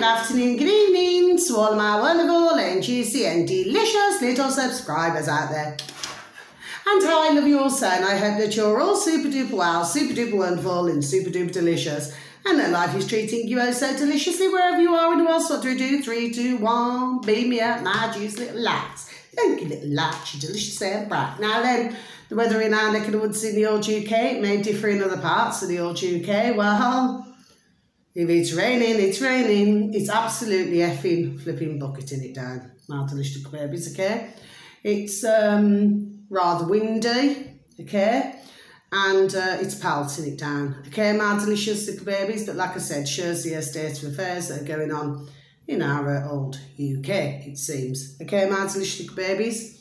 good afternoon, good evening to all my wonderful and juicy and delicious little subscribers out there. And how I love you all so, and I hope that you're all super duper well, super duper wonderful and super duper delicious, and that life is treating you oh so deliciously wherever you are in the world. So what do we do? 3, 2, 1, beam me up, my juicy little lads. Thank you, little lads, you're delicious and bright. Now then, the weather in our neck of the woods in the old UK, it may differ in other parts of the old UK. Well, if it's raining, it's raining. It's absolutely effing flipping bucketing it down. My delicious babies, okay? It's rather windy, okay? And it's pelting it down, okay, my delicious little babies? But like I said, shows the state of affairs that are going on in our old UK, it seems. Okay, my delicious little babies?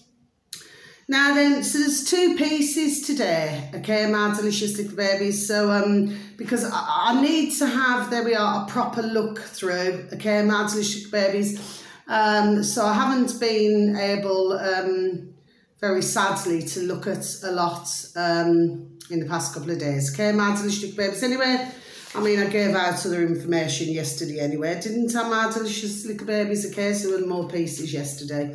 Now then, so there's 2 pieces today, okay, my delicious little babies. So, because I need to have, there we are, a proper look through, okay, my delicious little babies. So I haven't been able, very sadly, to look at a lot in the past couple of days, okay, my delicious little babies. Anyway, I mean, I gave out other information yesterday anyway, didn't I, my delicious little babies, okay? So there were more pieces yesterday.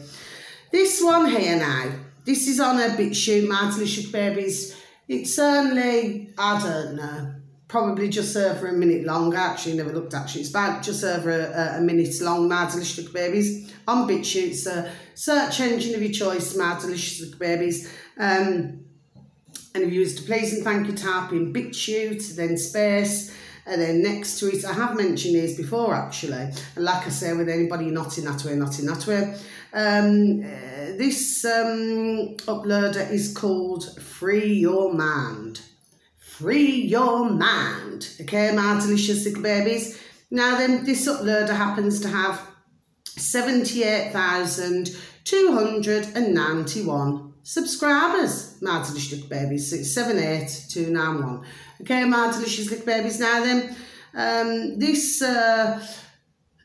This one here now. This is on a BitChute, my delicious babies. It's only, I don't know, probably just over a minute long. I actually never looked actually. It's about just over a minute long, my delicious babies, on BitChute. So search engine of your choice, my delicious babies. And if you use the please and thank you, type in BitChute, then space, and then next to it, I have mentioned these before actually. And like I say, with anybody not in that way, not in that way. This uploader is called Free Your Mind. Free Your Mind. Okay, my delicious little babies. Now then, this uploader happens to have 78,291 subscribers, my delicious little babies. So it's 78291. Okay, my delicious little babies. Now then, this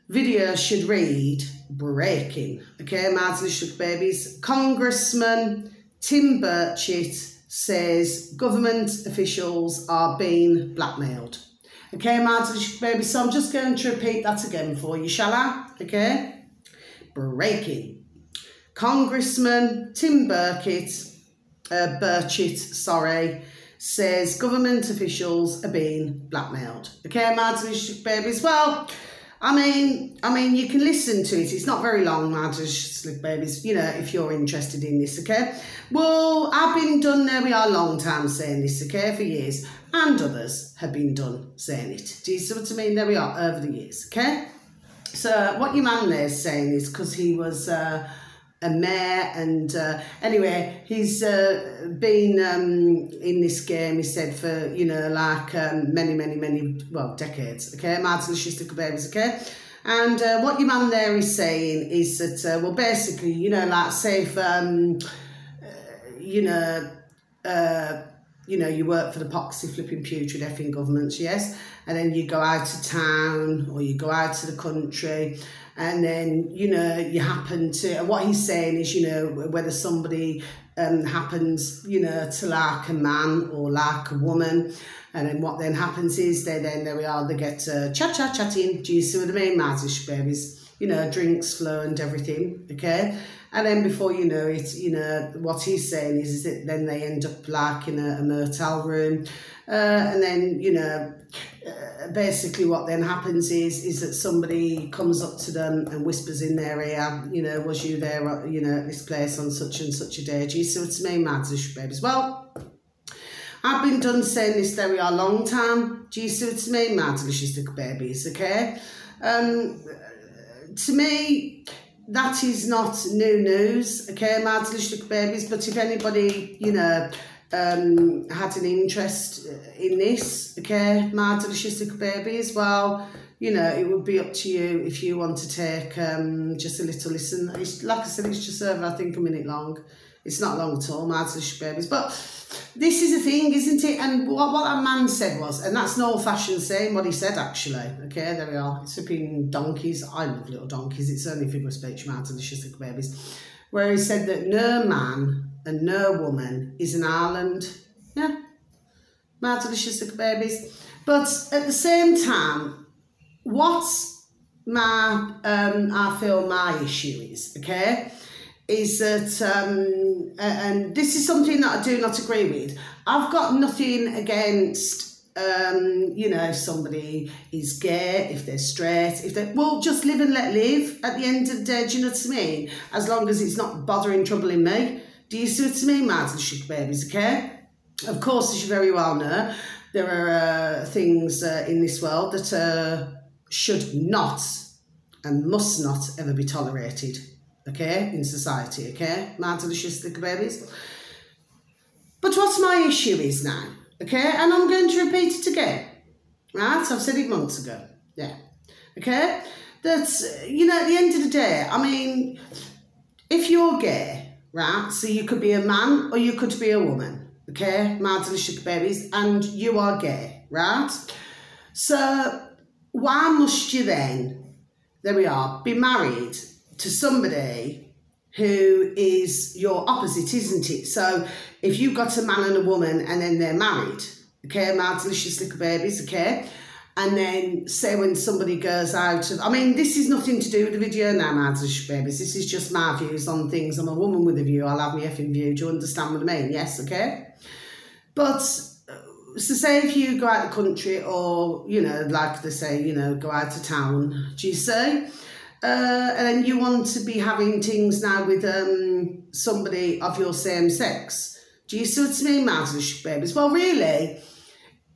video should read breaking. Okay, my delicious little babies. Congressman Tim Burchett says government officials are being blackmailed. Okay, my delicious babies. So I'm just going to repeat that again for you, shall I? Okay. Breaking. Congressman Tim Burchett, says government officials are being blackmailed. Okay, my delicious babies. Well, I mean, you can listen to it. It's not very long, my delicious babies, you know, if you're interested in this, okay? Well, I've been done, there we are, a long time saying this, okay, for years. And others have been done saying it. Do you see what I mean? There we are, over the years, okay? So what your man there is saying is because he was a mayor, and anyway, he's been in this game, he said, for, you know, like many, well, decades, okay, my delicious little babies, okay? And what your man there is saying is that, well, basically, you know, like, say if, you know, you work for the poxy flipping putrid effing governments, yes, and then you go out to town or you go out to the country, and then, you know, you happen to, and what he's saying is, you know, whether somebody happens, you know, to like a man or like a woman, and then what then happens is there we are, they get chatting, do you see what I mean, Martish babies? You know, drinks flow and everything, okay? And then before you know it, you know, what he's saying is that then they end up like in a motel room, and then, you know, basically what then happens is that somebody comes up to them and whispers in their ear, you know, was you there, you know, at this place on such and such a day? Do you see what I mean, my delicious babies? Well, I've been done saying this there we are a long time. Do you see what I mean, my delicious little babies, okay? To me, that is not new news, okay, my delicious little babies, but if anybody, you know, had an interest in this, okay, my delicious little babies, well, you know, it would be up to you if you want to take just a little listen. It's, like I said, it's just over, I think, a minute long. It's not long at all, my delicious babies, but this is the thing, isn't it? And what that man said was, and that's an old-fashioned saying, what he said, actually, okay, there we are, it's flipping donkeys. I love little donkeys, it's only a figure of speech, my delicious little babies, where he said that no man and no woman is an island. Yeah, my delicious little babies. But at the same time, what I feel my issue is, okay, is that, and this is something that I do not agree with. I've got nothing against, you know, if somebody is gay, if they're straight, if they, well, just live and let live at the end of the day, do you know what I mean? As long as it's not bothering, troubling me. Do you see what I mean, my little sugar babies, okay? Of course, as you very well know, there are things in this world that should not and must not ever be tolerated, okay, in society, okay, my delicious little babies. But what's my issue is now, okay, and I'm going to repeat it again, right? I've said it months ago, yeah, okay, that, you know, at the end of the day, I mean, if you're gay, right, so you could be a man or you could be a woman, okay, my delicious babies, and you are gay, right? So why must you then, there we are, be married to somebody who is your opposite, isn't it? So if you've got a man and a woman and then they're married, okay, my delicious little babies, okay, and then say when somebody goes out of, I mean, this is nothing to do with the video now, my delicious babies, this is just my views on things. I'm a woman with a view, I'll have my effing view, do you understand what I mean? Yes, okay? But, so say if you go out the country or, you know, like they say, you know, go out of town, do you see? And then you want to be having things now with somebody of your same sex. Do you see what I mean, my delicious babies? Well, really,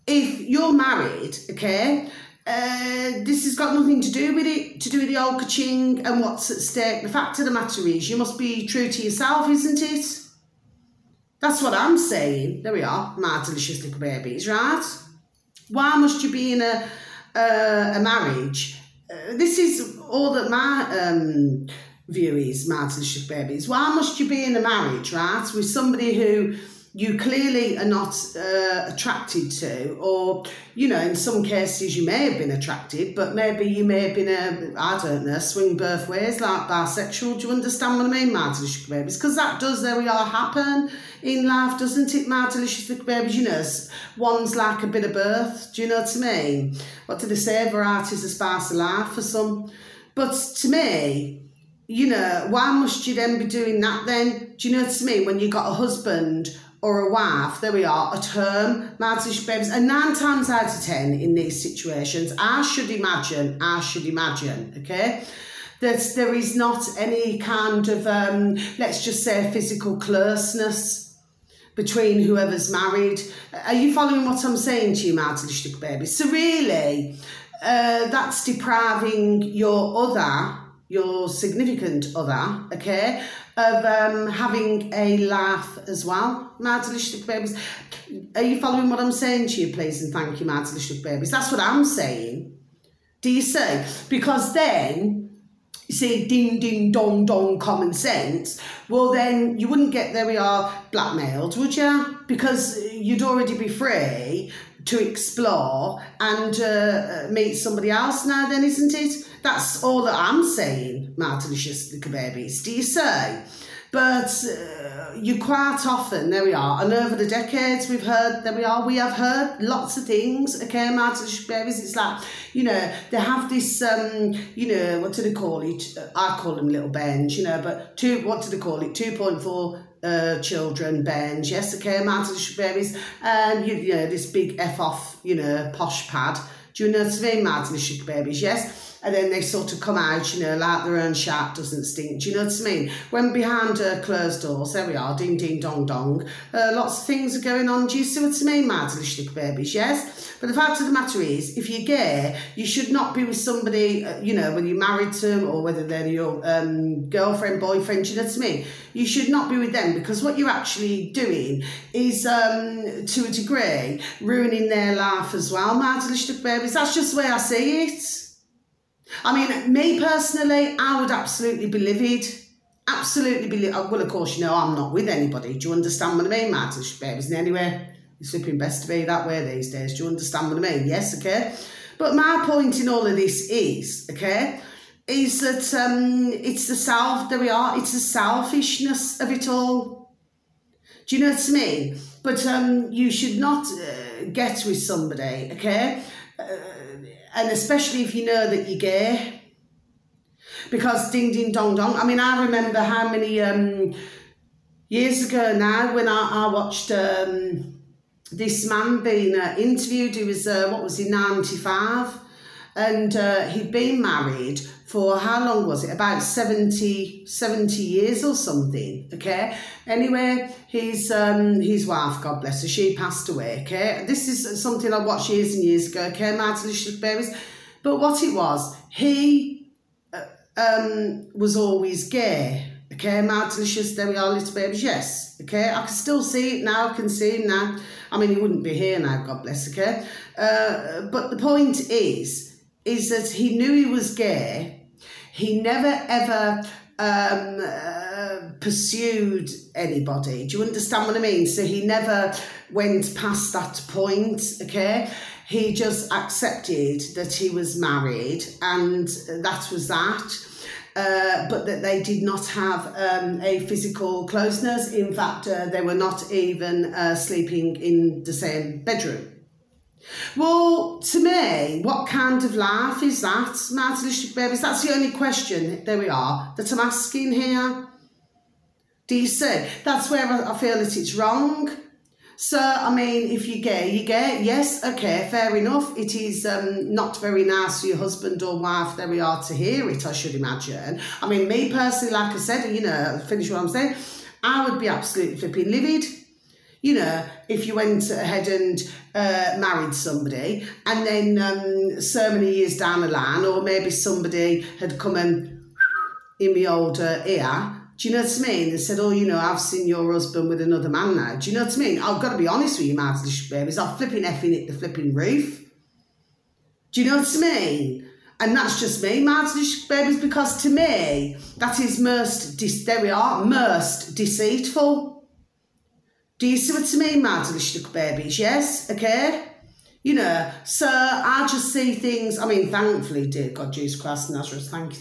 if you're married, okay, this has got nothing to do with it, to do with the old ka-ching and what's at stake. The fact of the matter is you must be true to yourself, isn't it? That's what I'm saying. There we are, my delicious little babies, right? Why must you be in a marriage? This is all that my view is, my delicious babies. Why must you be in a marriage, right, with somebody who you clearly are not attracted to, or, you know, in some cases you may have been attracted, but maybe you may have been I don't know, swing both ways, like bisexual. Do you understand what I mean, my delicious babies? Because that does, there we are, happen in life, doesn't it, my delicious little babies? You know, one's like a bit of both. Do you know what I mean? What do they say? Variety's a spice of life for some. But to me, you know, why must you then be doing that then? Do you know what I mean? When you got a husband or a wife, there we are, at home, my delicious babies, and 9 times out of 10 in these situations, I should imagine, okay, that there is not any kind of, let's just say, physical closeness between whoever's married. Are you following what I'm saying to you, my delicious babies? So really, that's depriving your other, your significant other, okay, of having a laugh as well, my delicious babies. Are you following what I'm saying to you, please and thank you, my delicious babies? That's what I'm saying. Do you see? Because then, you see, ding, ding, dong, dong, common sense, well then you wouldn't get, there we are, blackmailed, would you? Because you'd already be free to explore and meet somebody else now then, isn't it? That's all that I'm saying, my delicious little babies. Do you say? But you quite often, there we are, and over the decades we've heard, there we are, we have heard lots of things, okay, my delicious babies. It's like, you know, they have this, you know, what do they call it? I call them little bends, you know, but what do they call it? 2.4 children bends, yes, okay, my delicious babies. And, you know, this big F-off, you know, posh pad. Do you know what I mean, my delicious babies, yes? And then they sort of come out, you know, like their own shark doesn't stink. Do you know what I mean? When behind closed doors, there we are, ding, ding, dong, dong. Lots of things are going on. Do you see what I mean, my delicious little babies? Yes? But the fact of the matter is, if you're gay, you should not be with somebody, you know, whether you're married to them or whether they're your girlfriend, boyfriend, do you know what I mean? You should not be with them, because what you're actually doing is, to a degree, ruining their life as well, my delicious little babies. That's just the way I see it. I mean, me personally, I would absolutely be livid. Absolutely be livid. Well, of course, you know, I'm not with anybody. Do you understand what I mean, my delicious babies? And anyway, it's flipping best to be that way these days. Do you understand what I mean? Yes, okay? But my point in all of this is, okay, is that it's the self, there we are, it's the selfishness of it all. Do you know what I mean? But you should not get with somebody, okay? And especially if you know that you're gay, Because ding, ding, dong, dong. I mean, I remember how many years ago now when I watched this man being interviewed. He was, what was he, 95? And he'd been married for, how long was it? About 70 years or something, okay? Anyway, his wife, God bless her, she passed away, okay? This is something I watched years and years ago, okay? My delicious babies. But what it was, he was always gay, okay? My delicious, there we are, little babies, yes, okay? I can still see it now, I can see him now. I mean, he wouldn't be here now, God bless, okay? But the point is that he knew he was gay. He never ever pursued anybody. Do you understand what I mean? So he never went past that point, okay? He just accepted that he was married and that was that. But that they did not have a physical closeness. In fact, they were not even sleeping in the same bedroom. Well, to me, what kind of life is that, my delicious babies? That's the only question, there we are, that I'm asking here. Do you see? That's where I feel that it's wrong. So, I mean, if you're gay, you're gay. Yes, okay, fair enough. It is not very nice for your husband or wife, there we are, to hear it, I should imagine. I mean, me personally, like I said, you know, finish what I'm saying, I would be absolutely flipping livid. You know, if you went ahead and married somebody and then so many years down the line, or maybe somebody had come in my old ear, do you know what I mean? They said, oh, you know, I've seen your husband with another man now. Do you know what I mean? I've got to be honest with you, my delicious babies, I'm flipping effing at the flipping roof. Do you know what I mean? And that's just me, my delicious babies, because to me, that is most deceitful. Do you see what I mean, my delicious babies? Yes, okay? You know, so I just see things, I mean, thankfully, dear God, Jesus Christ, Nazareth, thank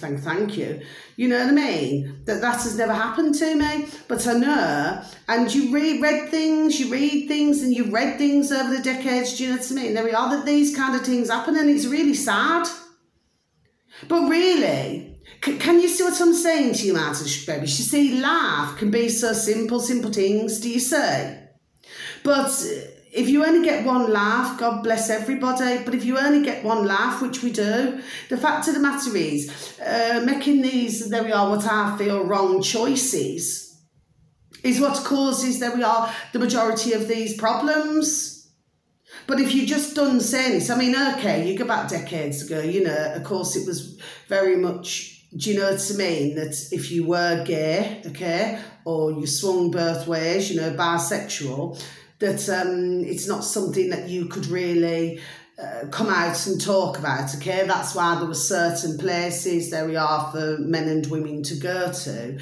you. You know what I mean? That has never happened to me. But I know, and you read things, you read things, and you've read things over the decades, do you know what I mean? There we are, that these kind of things happen, and it's really sad. But really, can you see what I'm saying to you, my delicious babies? You see, life can be so simple things, do you see? But if you only get one life, God bless everybody, but if you only get one life, which we do, the fact of the matter is, making these, there we are, what I feel wrong choices, is what causes, there we are, the majority of these problems. But if you just done saying this, I mean, okay, you go back decades ago, you know, of course it was very much, do you know what I mean, that if you were gay, okay, or you swung both ways, you know, bisexual, that it's not something that you could really come out and talk about, okay? That's why there were certain places, there we are, for men and women to go to,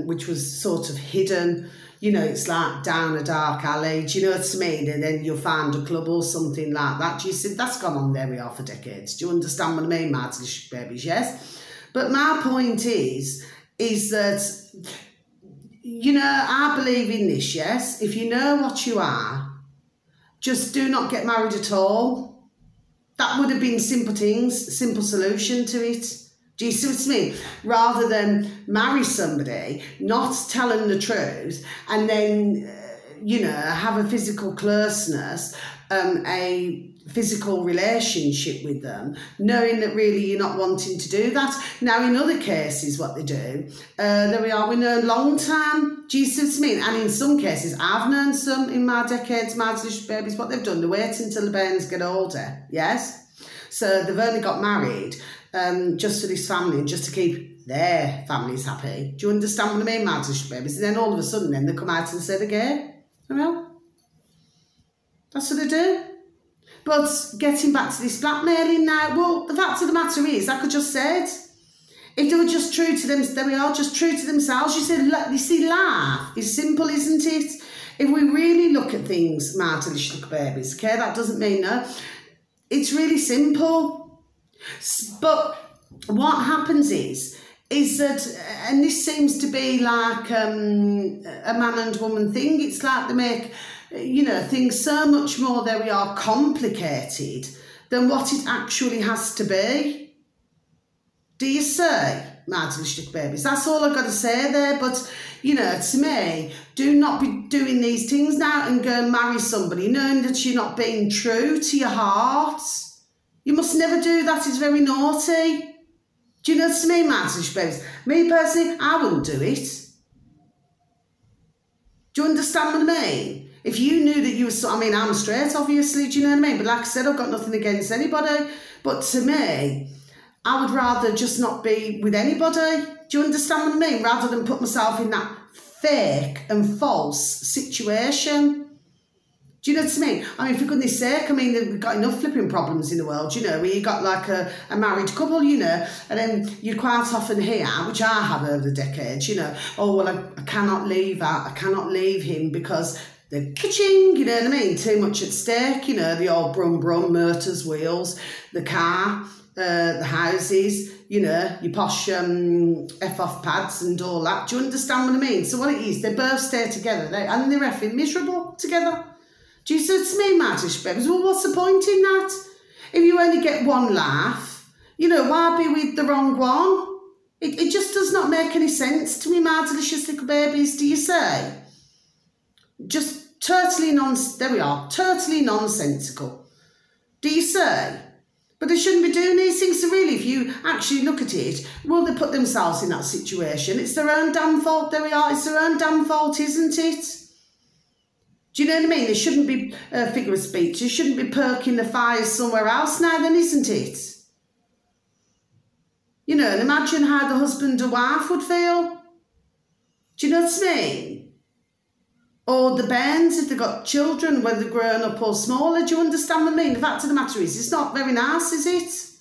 which was sort of hidden. You know, it's like down a dark alley, do you know what I mean? And then you'll find a club or something like that. You see, that's gone on, there we are, for decades. Do you understand what I mean, my delicious babies? Yes? But my point is that, you know, I believe in this, yes? If you know what you are, just do not get married at all. That would have been simple things, simple solution to it. Do you see what I mean? Rather than marry somebody, not telling the truth, and then, you know, have a physical closeness, a physical relationship with them, knowing that really you're not wanting to do that. Now, in other cases, what they do, there we are, we know long time. Do you see what I mean? And in some cases, I've known some in my decades, my delicious babies, what they've done, they wait until the bairns get older, yes? So they've only got married just for this family and just to keep their families happy. Do you understand what I mean, my delicious babies? And then all of a sudden, then they come out and say they're gay. Well, that's what they do. But getting back to this blackmailing now, well, the fact of the matter is, like I just said, if they were just true to them, there we are, just true to themselves. You see, life is simple, isn't it? If we really look at things, my delicious babies, okay, that doesn't mean no. It's really simple. But what happens is that, and this seems to be like a man and woman thing, it's like they make, you know, things so much more, there we are, complicated than what it actually has to be. Do you see? my delicious babies. That's all I've got to say there. But, you know, to me, do not be doing these things now and go and marry somebody knowing that you're not being true to your heart. You must never do that. It's very naughty. Do you know what I mean, my delicious babies? Me personally, I wouldn't do it. Do you understand what I mean? If you knew that you were, I mean, I'm straight, obviously, do you know what I mean? But like I said, I've got nothing against anybody. But to me, I would rather just not be with anybody. Do you understand what I mean? Rather than put myself in that fake and false situation. Do you know what I mean? I mean, for goodness sake, I mean, we've got enough flipping problems in the world, you know, where you got like a married couple, you know, and then you quite often hear, which I have over the decades, you know, oh, well, I cannot leave that, I cannot leave him because the kitchen, you know what I mean, too much at stake, you know, the old brum brum, motors, wheels, the car, the houses, you know, your posh F-off pads and all that. Do you understand what I mean? So what it is, they both stay together and they're effing miserable together. Do you see to me, Maddish babies? Well, what's the point in that? If you only get one laugh, you know, why be with the wrong one? It just does not make any sense to me, my delicious little babies, do you say? Just totally totally nonsensical. Do you say? But they shouldn't be doing these things. So really, if you actually look at it, well, they put themselves in that situation. It's their own damn fault, there we are. It's their own damn fault, isn't it? Do you know what I mean? There shouldn't be a figure of speech. There shouldn't be perking the fires somewhere else now then, isn't it? You know, and imagine how the husband or wife would feel. Do you know what I mean? Or the bairns, if they've got children, whether grown up or smaller, do you understand what I mean? The fact of the matter is, it's not very nice, is it?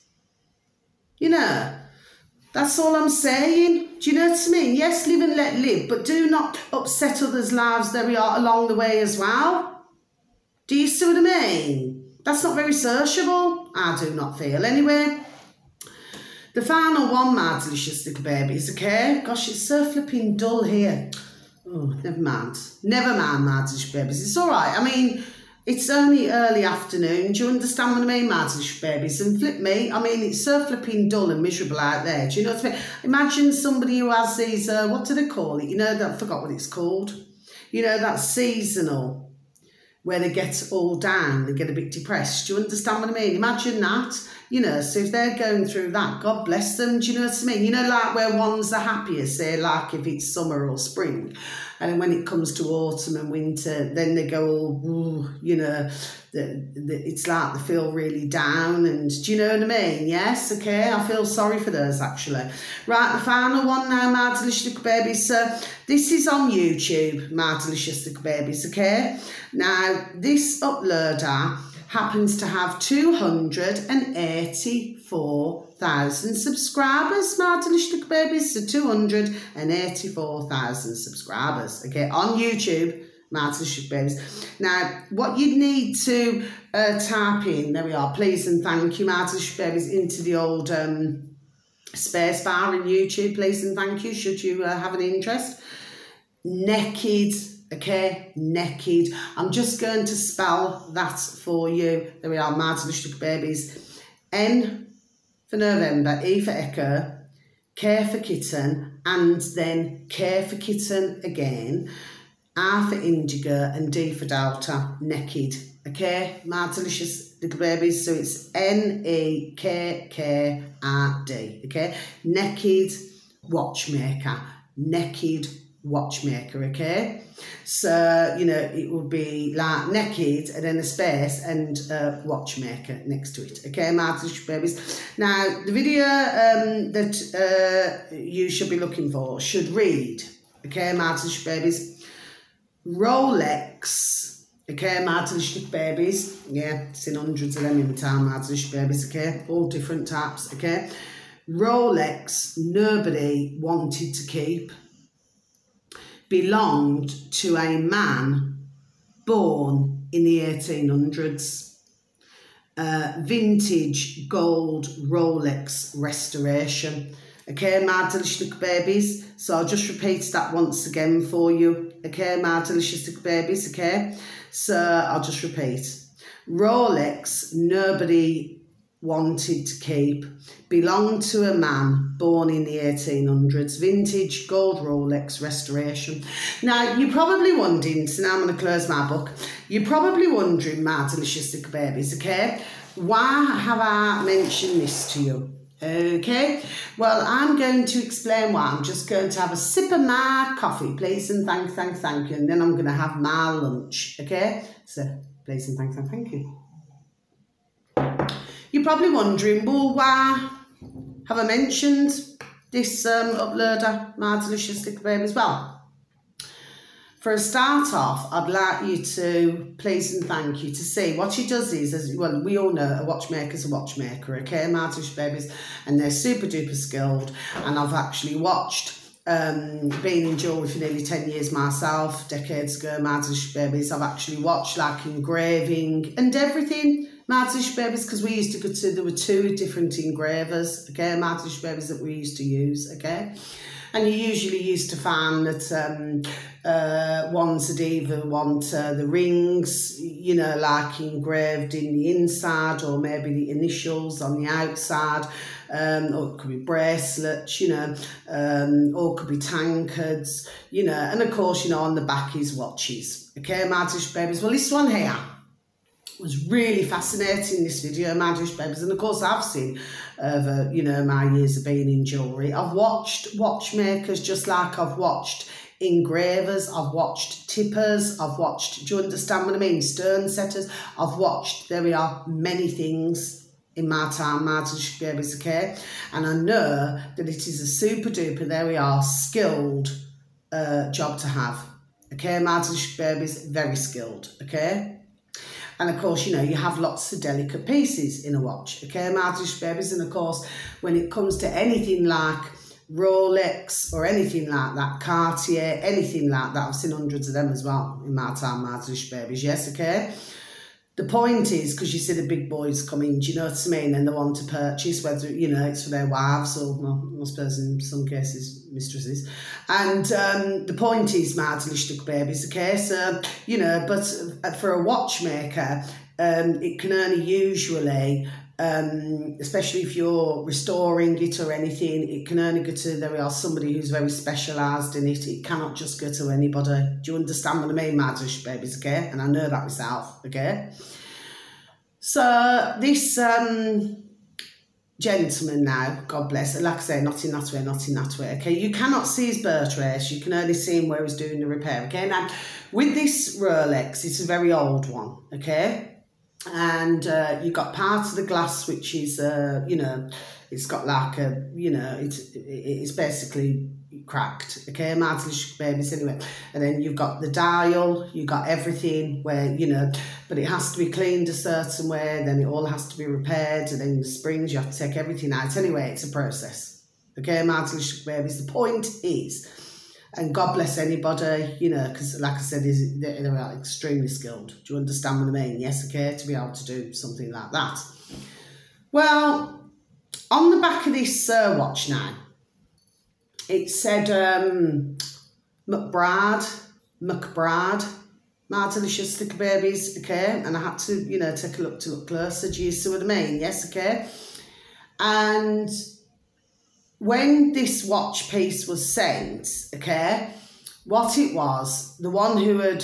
You know, that's all I'm saying. Do you know what I mean? Yes, live and let live, but do not upset others' lives there we are along the way as well. Do you see what I mean? That's not very sociable. I do not feel anyway. The final one, my delicious little babies, okay? Gosh, it's so flipping dull here. Oh, never mind. Never mind, my delicious babies. It's all right. I mean, it's only early afternoon. Do you understand what I mean, my delicious babies? And flip me, I mean, it's so flipping dull and miserable out there. Do you know what I mean? Imagine somebody who has these, what do they call it? You know, I forgot what it's called. You know, that's seasonal, where they get all down, they get a bit depressed. Do you understand what I mean? Imagine that. You know, so if they're going through that, God bless them, do you know what I mean? You know, like where one's the happiest, say, like if it's summer or spring. And then when it comes to autumn and winter, then they go all, ooh, you know, it's like they feel really down. And do you know what I mean? Yes, okay, I feel sorry for those, actually. Right, the final one now, my delicious little babies. So this is on YouTube, my delicious little babies, okay? Now, this uploader happens to have 284,000 subscribers, my delicious little babies. So 284,000 subscribers, okay, on YouTube, my delicious babies. Now, what you need to type in, there we are, please and thank you, my delicious babies, into the old space bar in YouTube, please and thank you, should you have an interest. Naked. Okay, naked. I'm just going to spell that for you. There we are, my delicious babies. N for November, E for Echo, K for kitten, and then K for kitten again, R for indigo, and D for Delta, naked. Okay, my delicious little babies. So it's N-E-K-K-R-D. Okay, naked watchmaker, naked watchmaker, okay? So, you know, it would be like naked and then a space and watchmaker next to it, okay, my delicious babies. Now, the video that you should be looking for should read, okay, my delicious babies, Rolex, okay, my delicious babies, yeah, it's in hundreds of them in the town, my delicious babies, okay, all different types, okay. Rolex, nobody wanted to keep, belonged to a man born in the 1800s. Vintage gold Rolex restoration. Okay, my delicious little babies. So I'll just repeat that once again for you. Okay, my delicious little babies. Okay, so I'll just repeat. Rolex, nobody wanted to keep belonged to a man born in the 1800s, vintage gold Rolex restoration. Now, you're probably wondering, so now I'm going to close my book, you're probably wondering, my delicious little babies, okay, why have I mentioned this to you? Okay, well, I'm going to explain why. I'm just going to have a sip of my coffee, please and thank you, and then I'm going to have my lunch, okay? So, please and thank you. You're probably wondering, well, why have I mentioned this uploader, my delicious little babies? Well, for a start off, I'd like you to, please and thank you, to see what she does is, as well, we all know a watchmaker's a watchmaker, okay, my delicious babies, and they're super duper skilled, and I've actually watched, being in jewellery for nearly 10 years myself, decades ago, my delicious babies, I've actually watched like engraving and everything, my delicious babies, because we used to go to, there were 2 different engravers, okay, my delicious babies that we used to use, okay. And you usually used to find that ones would either want the rings, you know, like engraved in the inside, or maybe the initials on the outside, or it could be bracelets, you know, or it could be tankards, you know, and of course, you know, on the back is watches. Okay, my delicious babies. Well, this one here was really fascinating, this video, my delicious babies, and of course I've seen over, you know, my years of being in jewellery. I've watched watchmakers just like I've watched engravers, I've watched tippers, I've watched, do you understand what I mean, stone setters, I've watched, there we are, many things in my time, my delicious babies, okay, and I know that it is a super duper, there we are, skilled job to have, okay, my delicious babies, very skilled, okay. And of course, you know, you have lots of delicate pieces in a watch, okay, my delicious babies. And of course, when it comes to anything like Rolex or anything like that, Cartier, anything like that, I've seen hundreds of them as well in my time, my delicious babies, yes, okay. The point is, because you see the big boys coming, do you know what I mean, and they want to purchase, whether, you know, it's for their wives or, well, I suppose in some cases, mistresses. And the point is, my delicious little babies, okay, so, you know, but for a watchmaker, it can only usually, especially if you're restoring it or anything, it can only go to, there we are, somebody who's very specialised in it. It cannot just go to anybody. Do you understand what I mean, my delicious babies, okay? And I know that myself, okay? So this gentleman now, God bless, like I say, not in that way, okay? You cannot see his birth race, you can only see him where he's doing the repair, okay? Now, with this Rolex, it's a very old one, okay? And you've got part of the glass which is, you know, it's got like a, you know, it's basically cracked, okay, my delicious babies, anyway. And then you've got the dial, you've got everything where, you know, but it has to be cleaned a certain way, then it all has to be repaired, and then the springs, you have to take everything out. Anyway, it's a process, okay, my delicious babies. The point is, and God bless anybody, you know, because like I said, they're extremely skilled. Do you understand what I mean? Yes, okay, to be able to do something like that. Well, on the back of this watch now, it said McBride, my delicious little babies, okay, and I had to, you know, take a look to look closer. Do you see what I mean? Yes, okay. And when this watch piece was sent, okay, what it was, the one who had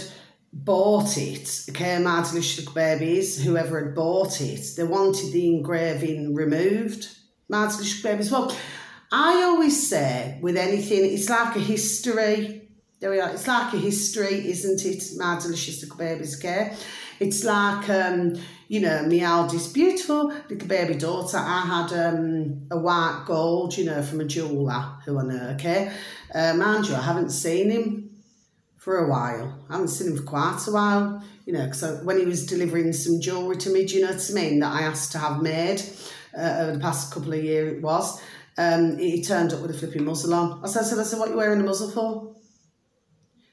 bought it, okay, my delicious little babies, whoever had bought it, they wanted the engraving removed, my delicious babies. Well, I always say with anything, it's like a history. There we are. It's like a history, isn't it, my delicious little babies, okay? It's like, you know, my eldest beautiful little baby daughter, I had a white gold, you know, from a jeweller who I know, okay? Mind you, I haven't seen him for a while. I haven't seen him for quite a while, you know, because when he was delivering some jewellery to me, do you know what I mean, that I asked to have made over the past couple of years it was, he turned up with a flipping muzzle on. I said, what are you wearing the muzzle for?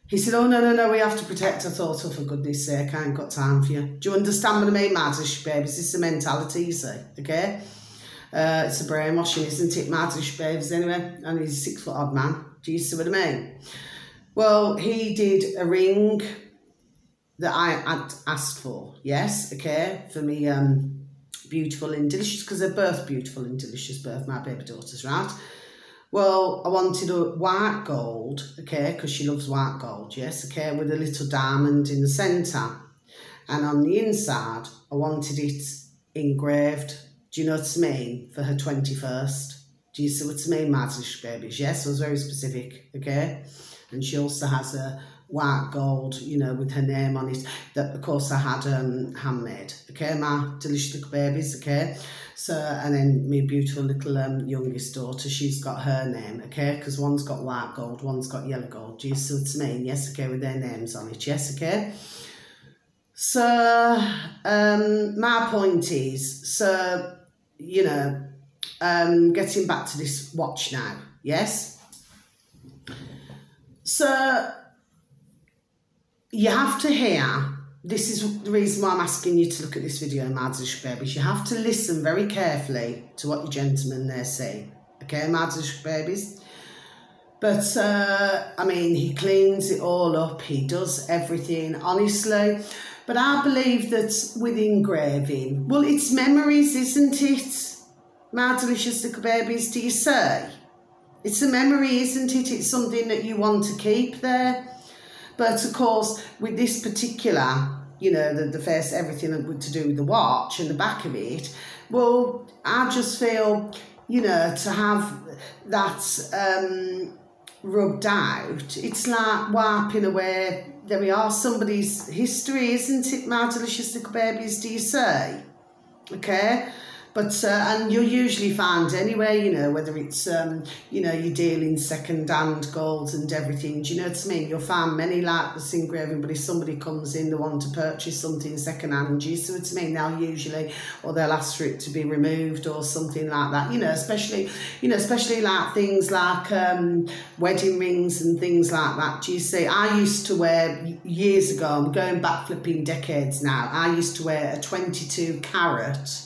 He said, oh, no, we have to protect. I thought, oh, for goodness sake, I ain't got time for you. Do you understand what I mean, Maddish babies? It's a mentality, you see, okay? It's a brainwashing, isn't it, Maddish babies, anyway? And he's a 6 foot odd man. Do you see what I mean? Well, he did a ring that I had asked for, yes, okay, for me beautiful and delicious, because they're both beautiful and delicious, both my baby daughters, right? Well, I wanted a white gold, okay, because she loves white gold, yes, okay, with a little diamond in the centre. And on the inside, I wanted it engraved, do you know what I mean, for her 21st. Do you see what I mean, my delicious babies? Yes, I was very specific, okay? And she also has a white gold, you know, with her name on it, that of course I had handmade, okay, my delicious little babies, okay? So, and then my beautiful little youngest daughter, she's got her name, okay, because one's got white gold, one's got yellow gold, do you see what I mean? Yes, okay, with their names on it, yes, okay? So, my point is, so, you know, getting back to this watch now, yes? So, you have to hear, this is the reason why I'm asking you to look at this video, my delicious babies. You have to listen very carefully to what your gentleman there say, okay, my delicious babies? But, I mean, he cleans it all up, he does everything, honestly. But I believe that with engraving, well, it's memories, isn't it, my delicious little babies, do you say? It's a memory, isn't it? It's something that you want to keep there. But of course, with this particular, you know, the first, everything to do with the watch and the back of it, well, I just feel, you know, to have that rubbed out, it's like wiping away, there we are, somebody's history, isn't it, my delicious little babies, do you say? Okay? But, and you'll usually find anyway, you know, whether it's, you know, you deal in second-hand golds and everything, do you know what I mean? You'll find many like this engraving, but if somebody comes in, they want to purchase something second-hand, do you see what I mean? They'll usually, or they'll ask for it to be removed or something like that, you know, especially like things like wedding rings and things like that, do you see? I used to wear, years ago, I'm going back flipping decades now, I used to wear a 22 carat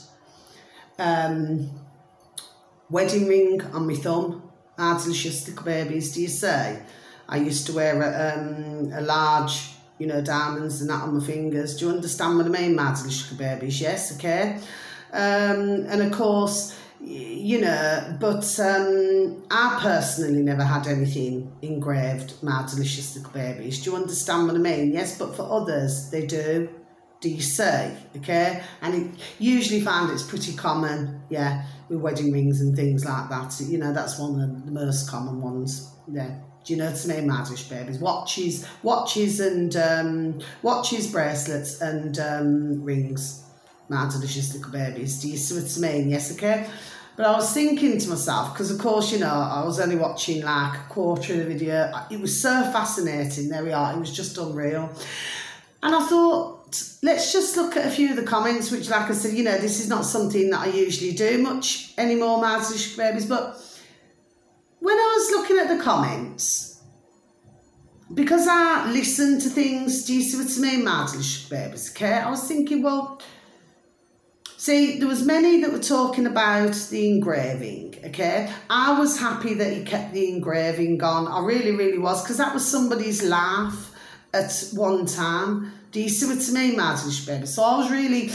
wedding ring on my thumb. Ah, delicious little babies, do you say? I used to wear a large, you know, diamonds and that on my fingers. Do you understand what I mean, my delicious little babies? Yes, okay. And of course, you know, but I personally never had anything engraved, my delicious little babies. Do you understand what I mean? Yes, but for others, they do. Do you say, okay? And it usually find it's pretty common, yeah, with wedding rings and things like that. You know, that's one of the most common ones, yeah. Do you know what I mean, my delicious babies? Watches and watches, bracelets and rings, my delicious little babies. Do you see what I mean? Yes, okay? But I was thinking to myself, because of course, you know, I was only watching like a quarter of the video. It was so fascinating, there we are, it was just unreal. And I thought, let's just look at a few of the comments, which, like I said, you know, this is not something that I usually do much anymore, my delicious babies. But when I was looking at the comments, because I listen to things, do you see what I mean, my delicious babies, okay? I was thinking, well, see, there was many that were talking about the engraving, okay? I was happy that he kept the engraving on. I really, really was, because that was somebody's laugh at one time. Do you see what I mean, my delicious baby? So I was really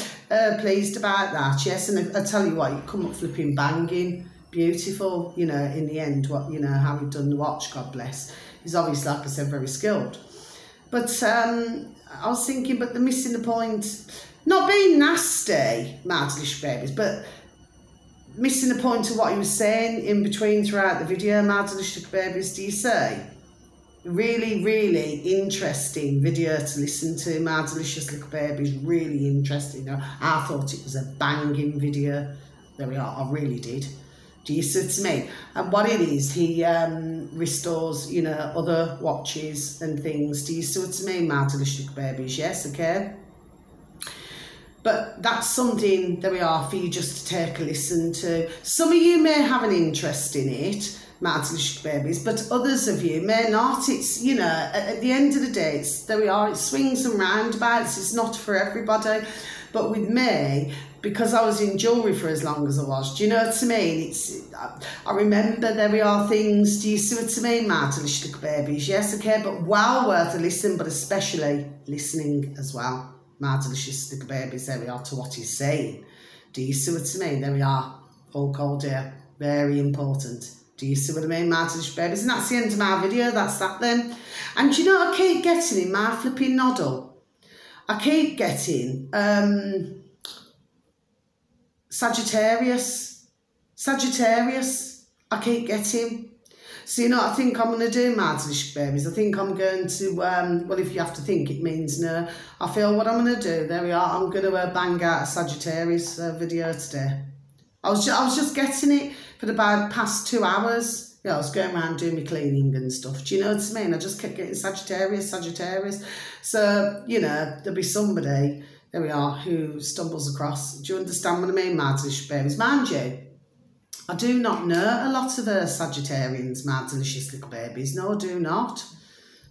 pleased about that, yes. And I tell you what, you come up flipping banging, beautiful, you know, in the end, what, you know, how he'd done the watch, God bless. He's obviously, like I said, very skilled. But I was thinking, but they're missing the point, not being nasty, my delicious babies, but missing the point of what he was saying in between throughout the video, my delicious babies, do you say? Really, really interesting video to listen to, my delicious little babies, really interesting. I thought it was a banging video. There we are, I really did. Do you see what I mean? And what it is, he restores, you know, other watches and things. Do you see what I mean, my delicious little babies? Yes, okay? But that's something, there we are, for you just to take a listen to. Some of you may have an interest in it, my delicious babies, but others of you may not. It's, you know, at the end of the day, it's, there we are, it swings and roundabouts, it's not for everybody. But with me, because I was in jewellery for as long as I was, do you know what I mean? It's, I remember, there we are, things, do you see what I mean, my delicious little babies? Yes, okay, but well worth a listen, but especially listening as well, my delicious little babies, there we are, to what he's saying. Do you see what I mean? There we are, all cold here. Very important. Do you see what I mean, my delicious babies? And that's the end of my video. That's that then. And do you know what I keep getting in my flipping noddle? I keep getting Sagittarius. I keep getting. So, you know what I think I'm going to do, my delicious babies? I think I'm going to, well, if you have to think, it means no. I feel what I'm going to do. There we are. I'm going to bang out a Sagittarius video today. I was just getting it for about past 2 hours. Yeah, I was going around doing my cleaning and stuff. Do you know what I mean? I just kept getting Sagittarius. So, you know, there'll be somebody, there we are, who stumbles across. Do you understand what I mean, my delicious babies? Mind you, I do not know a lot of the Sagittarians, my delicious little babies. No, I do not.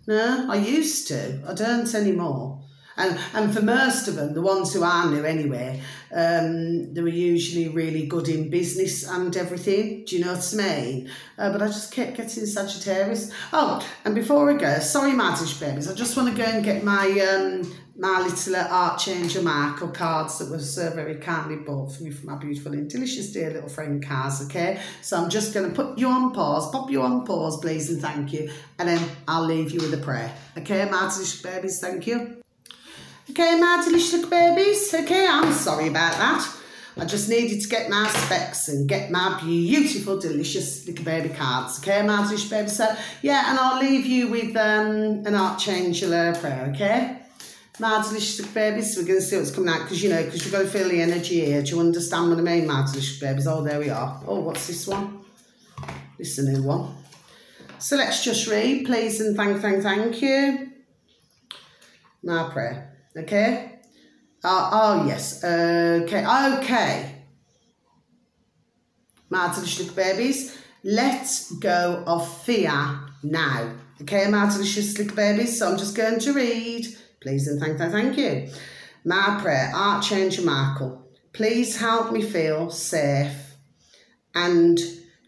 No, I used to. I don't anymore. And for most of them, the ones who I knew anyway, they were usually really good in business and everything. Do you know what I mean? But I just kept getting Sagittarius. Oh, and before I go, sorry, my dish babies, I just want to go and get my my little art changer Michael cards that was so very kindly bought for me from my beautiful and delicious dear little friend Kaz, okay? So I'm just going to put you on pause, pop you on pause, please, and thank you. And then I'll leave you with a prayer. Okay, my delicious babies, thank you. Okay, my delicious babies, okay, I'm sorry about that. I just needed to get my specs and get my beautiful, delicious little baby cards, okay, my delicious babies. So, yeah, and I'll leave you with an art changer prayer, okay? My delicious babies, we're going to see what's coming out, because, you know, because you've got to feel the energy here. Do you understand what I mean, my delicious babies? Oh, there we are. Oh, what's this one? This is a new one. So let's just read, please, and thank you. My prayer. Okay. Oh yes. Okay. My delicious babies, let go of fear now. Okay, my delicious little babies. So I'm just going to read. Please and thank you. My prayer, Archangel Michael, please help me feel safe and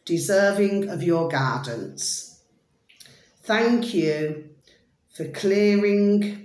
deserving of your guidance. Thank you for clearing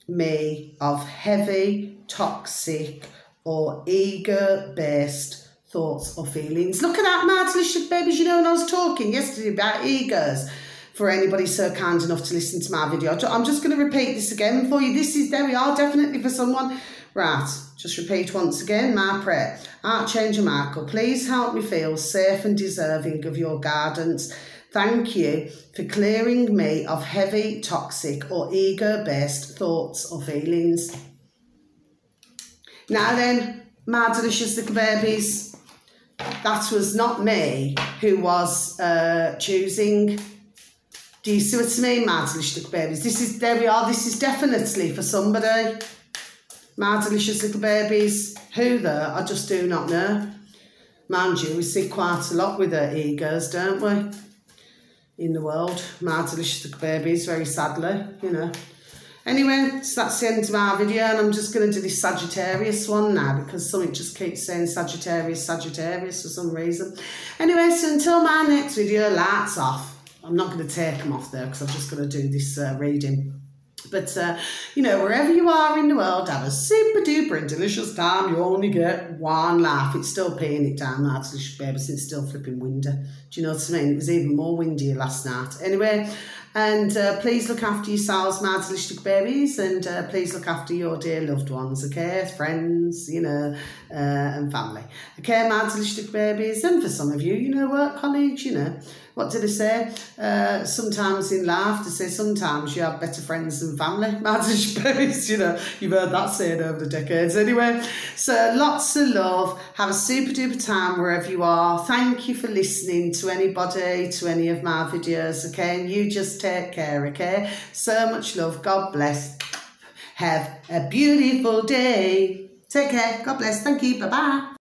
me of heavy, toxic or ego-based thoughts or feelings. Look at that, my delicious babies. You know, when I was talking yesterday about egos, for anybody so kind enough to listen to my video, I'm just going to repeat this again for you. This is, there we are, definitely for someone. Right, just repeat once again, my prayer. Archangel Michael, please help me feel safe and deserving of your guidance. Thank you for clearing me of heavy, toxic or ego-based thoughts or feelings. Now then, my delicious little babies, that was not me who was choosing. Do you see what I mean, my delicious little babies? This is, there we are, this is definitely for somebody. My delicious little babies, who though, I just do not know. Mind you, we see quite a lot with their egos, don't we? In the world, my delicious little babies, very sadly, you know. Anyway, so that's the end of my video, and I'm just going to do this Sagittarius one now, because something just keeps saying Sagittarius for some reason. Anyway, so until my next video, lights off. I'm not going to take them off there, because I'm just going to do this reading. But, you know, wherever you are in the world, have a super duper and delicious time. You only get one life. It's still peeing it down, my delicious baby, since it's still flipping windy. Do you know what I mean? It was even more windier last night. Anyway, and please look after yourselves, my delicious babies, and please look after your dear loved ones, okay? Friends, you know, and family. Okay, my delicious babies, and for some of you, you know, work colleagues, you know. What did they say? Sometimes in life, they say sometimes you have better friends than family. My delicious babies, you know, you've heard that saying over the decades. Anyway, so lots of love. Have a super duper time wherever you are. Thank you for listening to anybody, to any of my videos, okay? And you just take care, okay? So much love. God bless. Have a beautiful day. Take care. God bless. Thank you. Bye-bye.